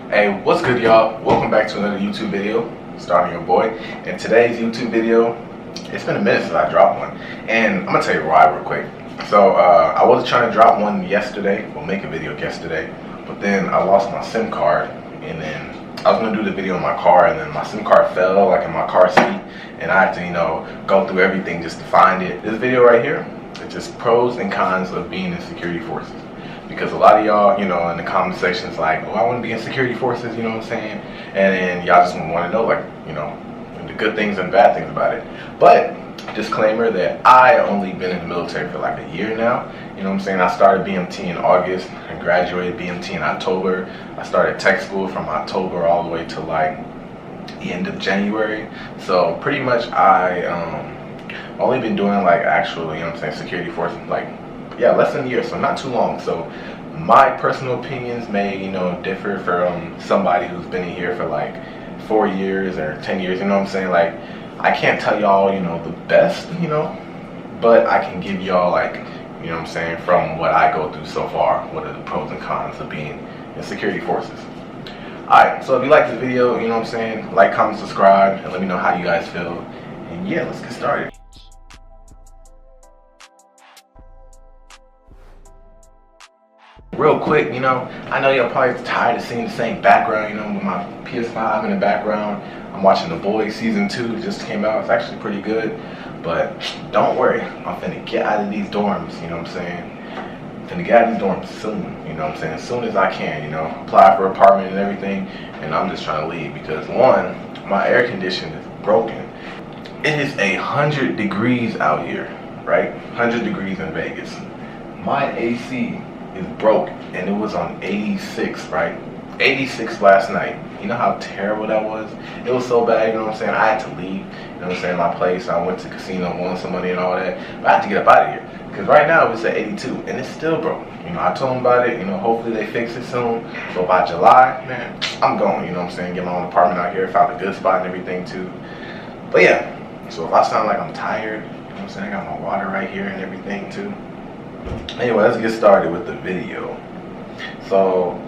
Hey, what's good, y'all? Welcome back to another YouTube video, starting your boy. And today's YouTube video, it's been a minute since I dropped one, and I'm gonna tell you why real quick. So I was trying to drop one yesterday, make a video yesterday, but then I lost my SIM card, and then I was gonna do the video in my car, and then my SIM card fell like in my car seat, and I had to, go through everything just to find it. This video right here, it's just pros and cons of being in security forces. Because a lot of y'all, in the comment sections like, oh, I want to be in security forces, you know what I'm saying? And then y'all just want to know, the good things and bad things about it. But, disclaimer that I only been in the military for like a year now. You know what I'm saying? I started BMT in August and graduated BMT in October. I started tech school from October all the way to like the end of January. So pretty much I only been doing like actual, security forces less than a year, so not too long. So my personal opinions may, differ from somebody who's been in here for like 4 years or 10 years, you know what I'm saying? Like, I can't tell y'all, the best, but I can give y'all from what I go through so far, what are the pros and cons of being in security forces. Alright, so if you like this video, like, comment, subscribe, and let me know how you guys feel. And yeah, let's get started. Real quick, I know y'all probably tired of seeing the same background, with my PS5 in the background. I'm watching The Boys Season 2, it just came out. It's actually pretty good, but don't worry, I'm finna get out of these dorms, you know what I'm saying? I'm finna get out of these dorms soon, you know what I'm saying? As soon as I can, apply for an apartment and everything, and I'm just trying to leave because, one, my air conditioner is broken. It is 100 degrees out here, right? 100 degrees in Vegas. My AC is broke, and it was on 86, right? 86 last night. You know how terrible that was? It was so bad, you know what I'm saying? I had to leave, my place. I went to casino, won some money and all that, but I had to get up out of here because right now it's at 82 and it's still broke. I told them about it, hopefully they fix it soon. So by July, man, I'm going, get my own apartment out here, found a good spot and everything too. But yeah, so if I sound like I'm tired, I got my water right here and everything too. Anyway, let's get started with the video. So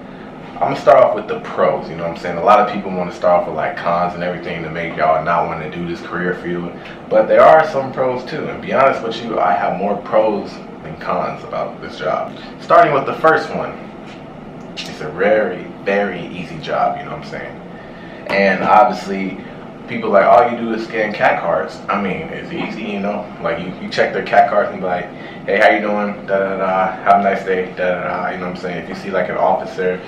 I'm gonna start off with the pros. A lot of people want to start off with like cons and everything to make y'all not want to do this career field, but there are some pros too. And to be honest with you, I have more pros than cons about this job. Starting with the first one, it's a very, very easy job. And obviously people like, all you do is scan CAT cards. I mean, it's easy, like you check their CAT cards and be like, hey, how you doing? Da da da. Have a nice day. Da da da. If you see like an officer,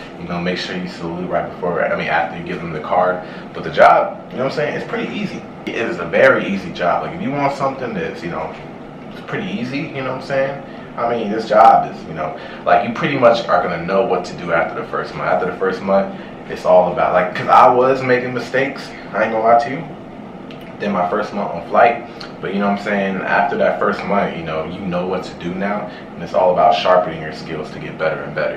make sure you salute right before, after you give them the card. But the job, it's pretty easy. It is a very easy job. Like if you want something that's, it's pretty easy, this job is, like you pretty much are gonna know what to do after the first month. After the first month, it's all about because I was making mistakes. I ain't gonna lie to you. Then my first month on flight, but after that first month, you know what to do now, and it's all about sharpening your skills to get better and better.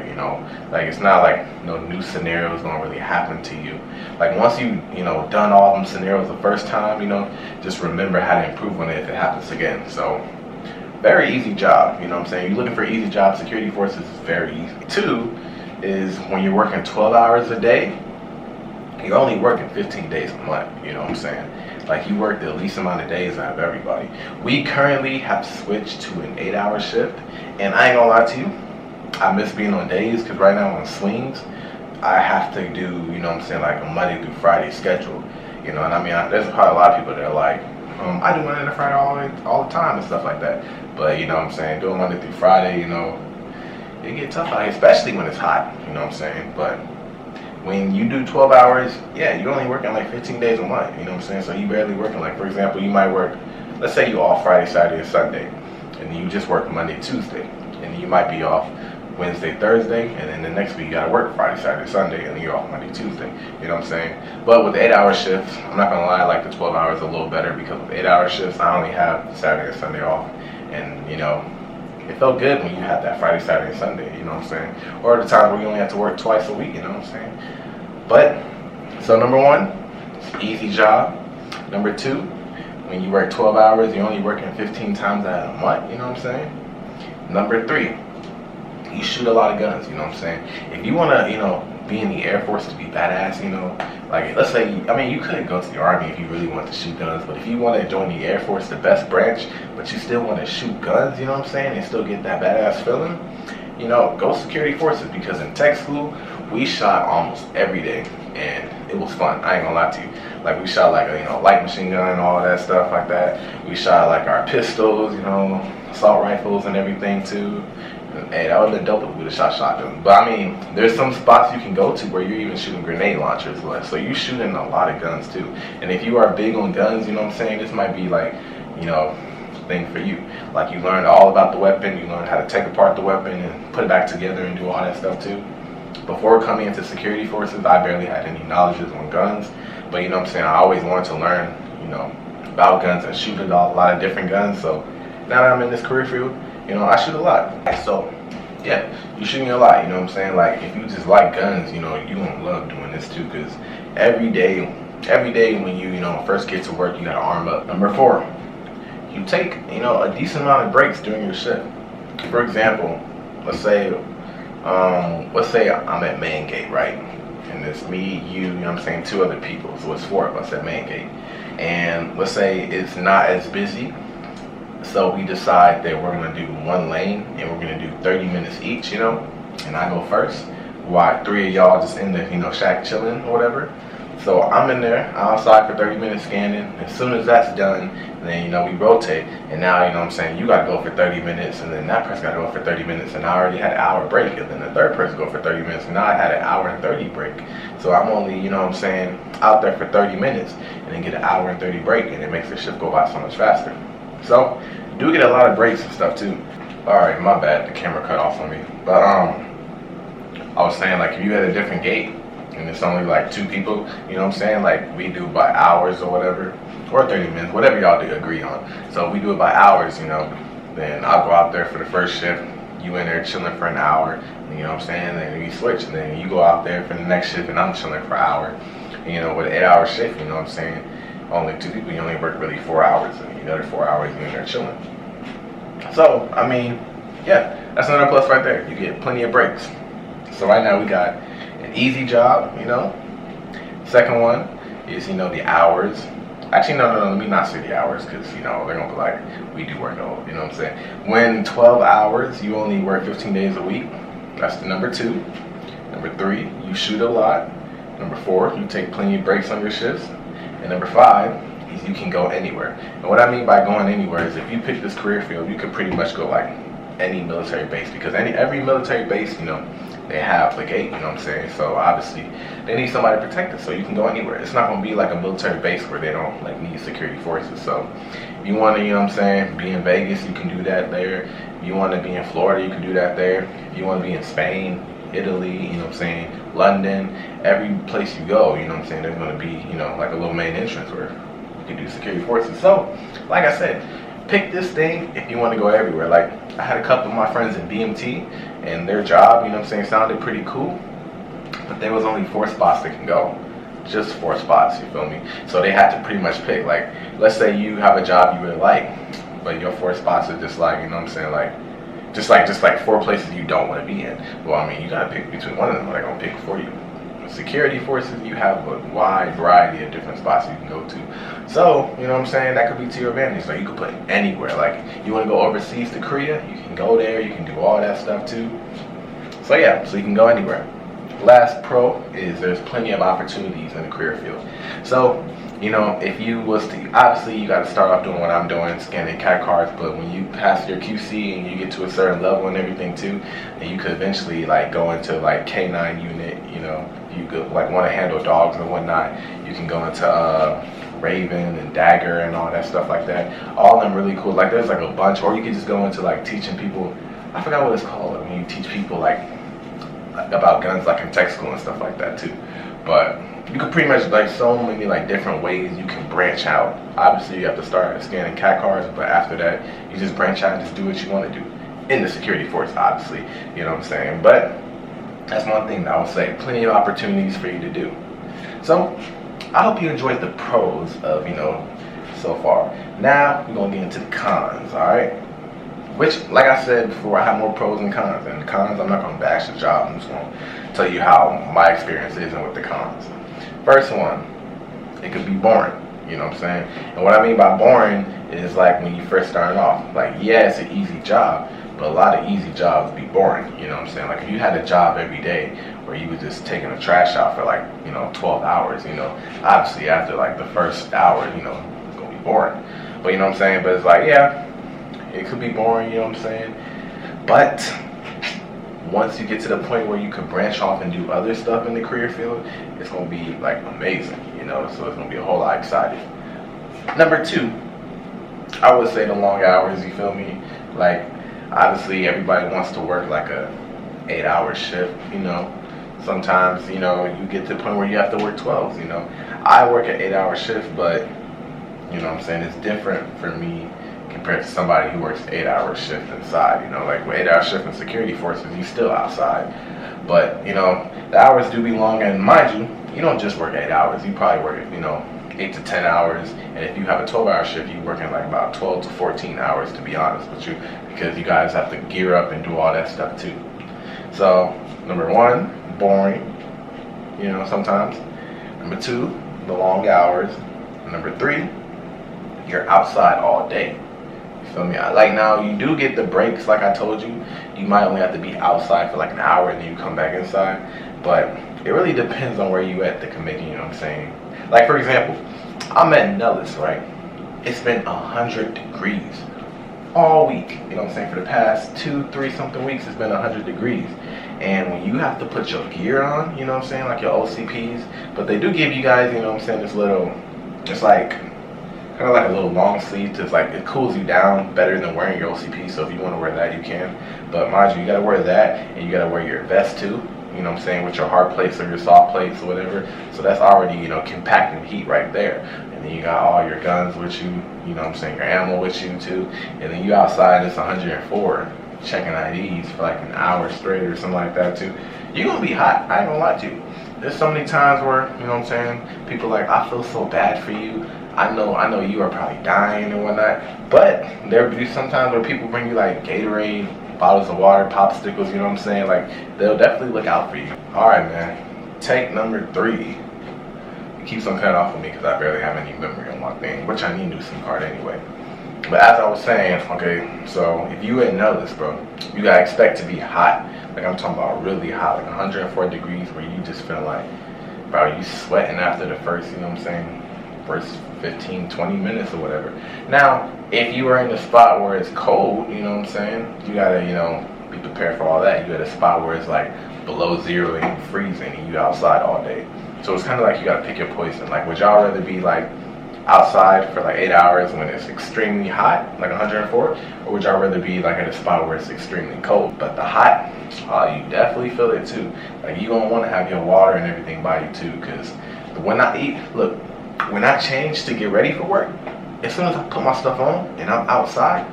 Like it's not like no new scenarios gonna really happen to you. Like once you done all them scenarios the first time, just remember how to improve on it if it happens again. So very easy job. You're looking for an easy job. Security forces is very easy. Two is when you're working 12 hours a day, you're only working 15 days a month, Like you work the least amount of days out of everybody. We currently have switched to an 8-hour shift, and I ain't gonna lie to you, I miss being on days because right now on swings, I have to do, like a Monday through Friday schedule, and there's probably a lot of people that are like, I do Monday to Friday all the time and stuff like that, but doing Monday through Friday, it get tough out here, especially when it's hot, but when you do 12 hours, yeah, you're only working like 15 days a month, so you barely working. Like for example, you might work, let's say you off Friday, Saturday, and Sunday, and then you just work Monday, Tuesday, and then you might be off Wednesday, Thursday, and then the next week you gotta work Friday, Saturday, Sunday, and then you're off Monday, Tuesday, But with 8-hour shifts, I'm not gonna lie, I like the 12 hours a little better because with 8-hour shifts, I only have Saturday and Sunday off, and it felt good when you had that Friday, Saturday, and Sunday, Or the times where you only have to work twice a week, But, so number one, it's an easy job. Number two, when you work 12 hours, you're only working 15 times out of a month, Number three, you shoot a lot of guns, If you want to, be in the Air Force to be badass, you know. Like, let's say, I mean, you couldn't go to the Army if you really want to shoot guns, but if you want to join the Air Force, the best branch, but you still want to shoot guns, you know what I'm saying, and still get that badass feeling, you know, go security forces, because in tech school, we shot almost every day, and it was fun. I ain't gonna lie to you. Like, we shot like a, you know, light machine gun and all that stuff like that. We shot like our pistols, you know, assault rifles and everything too. Hey, that would have been dope if we would have shot shotguns. But I mean, there's some spots you can go to where you're even shooting grenade launchers. So you shooting a lot of guns too. And if you are big on guns, you know what I'm saying, this might be like, you know, thing for you. Like, you learn all about the weapon, you learn how to take apart the weapon and put it back together and do all that stuff too. Before coming into security forces, I barely had any knowledge on guns. But you know what I'm saying, I always wanted to learn, you know, about guns and shoot a lot of different guns. So now that I'm in this career field, you know, I shoot a lot. So, yeah, you're shooting a lot, you know what I'm saying? Like, if you just like guns, you know, you're going to love doing this too, because every day when you know, first get to work, you got to arm up. Number 4, you take, you know, a decent amount of breaks during your shift. For example, let's say I'm at main gate, right? And it's me, you know what I'm saying, 2 other people. So it's 4 of us at main gate. And let's say it's not as busy. So we decide that we're going to do 1 lane and we're going to do 30 minutes each, you know, and I go first while 3 of y'all just in the, you know, shack chilling or whatever. So I'm in there outside for 30 minutes scanning. As soon as that's done, then, you know, we rotate. And now, you know what I'm saying, you got to go for 30 minutes and then that person got to go for 30 minutes. And I already had an hour break. And then the third person go for 30 minutes. And now I had an hour and 30 break. So I'm only, you know what I'm saying, out there for 30 minutes and then get an hour and 30 break. And it makes the shift go by so much faster. So, do get a lot of breaks and stuff too. Alright, my bad, the camera cut off on me. But I was saying, like, if you had a different gate and it's only like 2 people, you know what I'm saying? Like, we do by hours or whatever, or 30 minutes, whatever y'all do agree on. So if we do it by hours, you know, then I'll go out there for the first shift, you in there chilling for an hour, you know what I'm saying? Then we switch, and then you go out there for the next shift and I'm chilling for an hour. And, you know, with an 8-hour shift, you know what I'm saying? Only 2 people, you only work really 4 hours, and the other 4 hours you're in there chilling. So, I mean, yeah, that's another plus right there. You get plenty of breaks. So right now we got an easy job, you know. Second one is, you know, the hours. Actually, no, let me not say the hours, because, you know, they're going to be like, we do work no, you know what I'm saying. When 12 hours, you only work 15 days a week. That's the number 2. Number 3, you shoot a lot. Number 4, you take plenty of breaks on your shifts. And number 5 is you can go anywhere. And what I mean by going anywhere is if you pick this career field, you can pretty much go like any military base, because every military base, you know, they have the gate, you know what I'm saying? So obviously they need somebody to protect it, so you can go anywhere. It's not going to be like a military base where they don't like need security forces. So if you want to, you know what I'm saying, be in Vegas, you can do that there. If you want to be in Florida, you can do that there. If you want to be in Spain, Italy, you know what I'm saying, London, every place you go, you know what I'm saying, there's going to be, you know, like a little main entrance where you can do security forces. So, like I said, pick this thing if you want to go everywhere. Like, I had a couple of my friends in BMT, and their job, you know what I'm saying, sounded pretty cool, but there was only 4 spots they can go. Just 4 spots, you feel me? So they had to pretty much pick, like, let's say you have a job you really like, but your 4 spots are just like, you know what I'm saying, like, just like 4 places you don't want to be in. Well, I mean, you gotta pick between one of them. They're gonna pick for you. Security forces, you have a wide variety of different spots you can go to. So, you know what I'm saying, that could be to your advantage. So you could put anywhere. Like, you want to go overseas to Korea, you can go there. You can do all that stuff too. So yeah, so you can go anywhere. Last pro is there's plenty of opportunities in the career field. So, you know, if you was to, obviously you got to start off doing what I'm doing, scanning CAD cards, but when you pass your QC and you get to a certain level and everything too, and you could eventually like go into like K9 unit, you know, you could like want to handle dogs and whatnot, you can go into Raven and Dagger and all that stuff like that. All of them really cool. Like there's like a bunch, or you could just go into like teaching people, I forgot what it's called, when you teach people like about guns, like in tech school and stuff like that too. But you can pretty much like so many like different ways you can branch out. Obviously you have to start scanning CAD cards, but after that you just branch out and just do what you want to do in the security force, obviously, you know what I'm saying. But that's one thing that I would say, plenty of opportunities for you to do. So I hope you enjoyed the pros of, you know, so far. Now we're gonna get into the cons, all right? Which, like I said before, I have more pros and cons. And the cons, I'm not gonna bash the job. I'm just gonna tell you how my experience is and what the cons. First one, it could be boring. You know what I'm saying? And what I mean by boring is like when you first start off. Like, yeah, it's an easy job, but a lot of easy jobs be boring. You know what I'm saying? Like if you had a job every day where you was just taking the trash out for like, 12 hours, obviously after like the first hour, it's gonna be boring. But you know what I'm saying? But it's like, yeah, it could be boring, you know what I'm saying? But once you get to the point where you can branch off and do other stuff in the career field, it's gonna be like amazing, so it's gonna be a whole lot exciting. Number two, I would say the long hours, you feel me? Like obviously everybody wants to work like a 8-hour shift, Sometimes, you get to the point where you have to work 12s, I work an 8-hour shift, but you know what I'm saying, it's different for me compared to somebody who works 8-hour shift inside, like with 8-hour shift in security forces, you still outside. But, the hours do be long, and mind you, you don't just work 8 hours, you probably work, 8 to 10 hours, and if you have a 12-hour shift, you're working like about 12 to 14 hours, to be honest with you, because you guys have to gear up and do all that stuff too. So, number one, boring, sometimes. Number two, the long hours. Number three, you're outside all day. You feel me? Like now, you do get the breaks, like I told you. You might only have to be outside for like an hour and then you come back inside. But it really depends on where you at the committee, you know what I'm saying? Like for example, I'm at Nellis, right? It's been 100 degrees all week, you know what I'm saying? For the past 2-3 something weeks, it's been 100 degrees. And when you have to put your gear on, you know what I'm saying, like your OCPs, but they do give you guys, you know what I'm saying, this little, it's like, kind of like a little long sleeve, to like, it cools you down better than wearing your OCP, so if you want to wear that, you can. But mind you, you got to wear that, and you got to wear your vest too, you know what I'm saying, with your hard plates or your soft plates or whatever. So that's already, compacting heat right there. And then you got all your guns with you, you know what I'm saying, your ammo with you too. And then you outside, it's 104, checking IDs for like an hour straight or something like that too. You're going to be hot, I ain't going to lie to you. There's so many times where, you know what I'm saying, people like, I feel so bad for you. I know you are probably dying and whatnot. But there be sometimes where people bring you like Gatorade, bottles of water, popsicles, you know what I'm saying? Like, they'll definitely look out for you. Alright, man. Take number 3. It keeps on cutting off of me because I barely have any memory on my thing, which I need a new SIM card anyway. But as I was saying, okay, so if you didn't know this, bro, you gotta expect to be hot. Like I'm talking about really hot, like 104 degrees where you just feel like, bro, you sweating after the first, you know what I'm saying, first 15, 20 minutes or whatever. Now, if you are in a spot where it's cold, you know what I'm saying, you gotta, be prepared for all that. You at a spot where it's like below zero and you freezing and you outside all day. So it's kind of like you gotta pick your poison. Like, would y'all rather be like outside for like 8 hours when it's extremely hot, like 104, or would y'all rather be like at a spot where it's extremely cold? But the hot, you definitely feel it too. Like you gonna want to have your water and everything by you too, because when I change to get ready for work, as soon as I put my stuff on and I'm outside,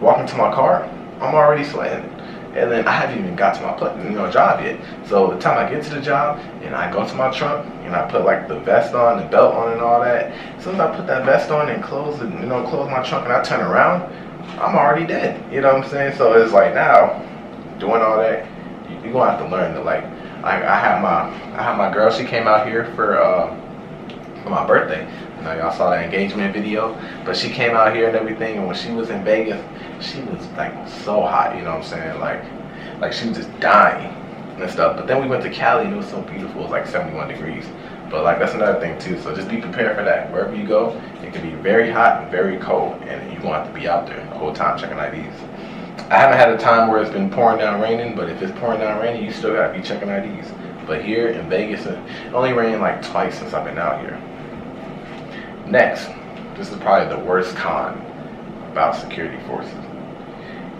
walking to my car, I'm already sweating. And then I haven't even got to my job yet. So the time I get to the job and I go to my truck and I put like the vest on, the belt on and all that, as soon as I put that vest on and close my trunk and I turn around, I'm already dead. You know what I'm saying? So it's like now, doing all that, you're gonna have to learn to like, I have my girl, she came out here for my birthday. Y'all saw that engagement video, but she came out here and everything, and when she was in Vegas, she was like so hot, you know what I'm saying, like she was just dying and stuff. But then we went to Cali and it was so beautiful, it was like 71 degrees. But like that's another thing too, so just be prepared for that. Wherever you go, it can be very hot and very cold, and you're gonna have to be out there the whole time checking IDs. I haven't had a time where it's been pouring down raining, but if it's pouring down raining, you still gotta be checking IDs. But here in Vegas, it only rained like twice since I've been out here. Next, this is probably the worst con about security forces.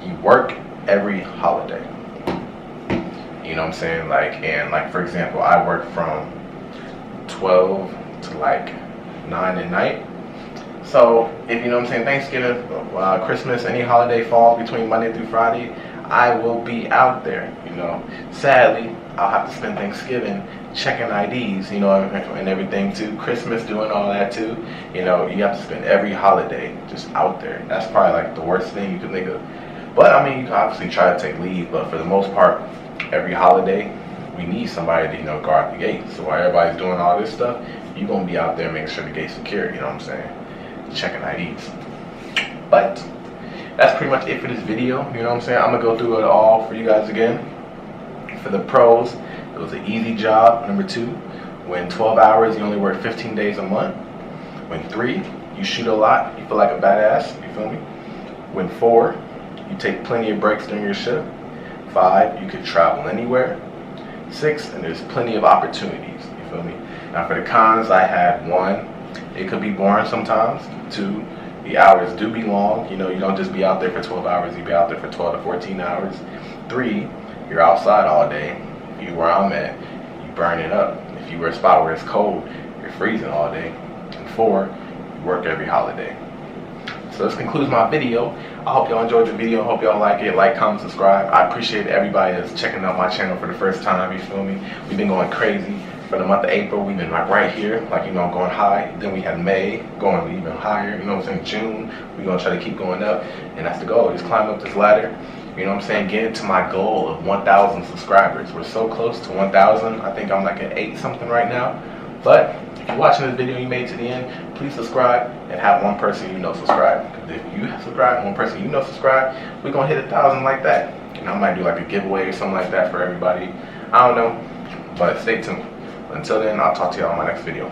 You work every holiday. You know what I'm saying? Like for example, I work from 12 to like 9 at night. So if you know what I'm saying, Thanksgiving, Christmas, any holiday falls between Monday through Friday, I will be out there, Sadly, I'll have to spend Thanksgiving checking IDs, and everything too. Christmas doing all that too. You have to spend every holiday just out there. That's probably like the worst thing you can think of. But I mean, you can obviously try to take leave, but for the most part, every holiday, we need somebody to, guard the gate. So while everybody's doing all this stuff, you're going to be out there making sure the gate's secure, you know what I'm saying? Checking IDs. But that's pretty much it for this video, you know what I'm saying? I'm going to go through it all for you guys again. For the pros, it was an easy job. Number 2, when 12 hours, you only work 15 days a month. When 3, you shoot a lot, you feel like a badass, you feel me? When 4, you take plenty of breaks during your shift. 5, you could travel anywhere. 6, and there's plenty of opportunities, you feel me? Now for the cons, I had 1, it could be boring sometimes. 2, the hours do be long. You don't just be out there for 12 hours, you be out there for 12 to 14 hours. 3, you're outside all day. If you where I'm at, you burn it up. If you were a spot where it's cold, you're freezing all day. And 4, you work every holiday. So this concludes my video. I hope y'all enjoyed the video. I hope y'all like it. Like, comment, subscribe. I appreciate everybody that's checking out my channel for the first time, you feel me? We've been going crazy. For the month of April, we've been right here, going high. Then we had May going even higher, in June, we're gonna try to keep going up. And that's the goal, just climb up this ladder. Get to my goal of 1,000 subscribers. We're so close to 1,000. I think I'm like at 8 something right now. But if you're watching this video and you made it to the end, please subscribe and have one person subscribe. Because if you subscribe and one person subscribe, we're gonna hit 1,000 like that. I might do like a giveaway or something like that for everybody. I don't know, but stay tuned. Until then, I'll talk to y'all in my next video.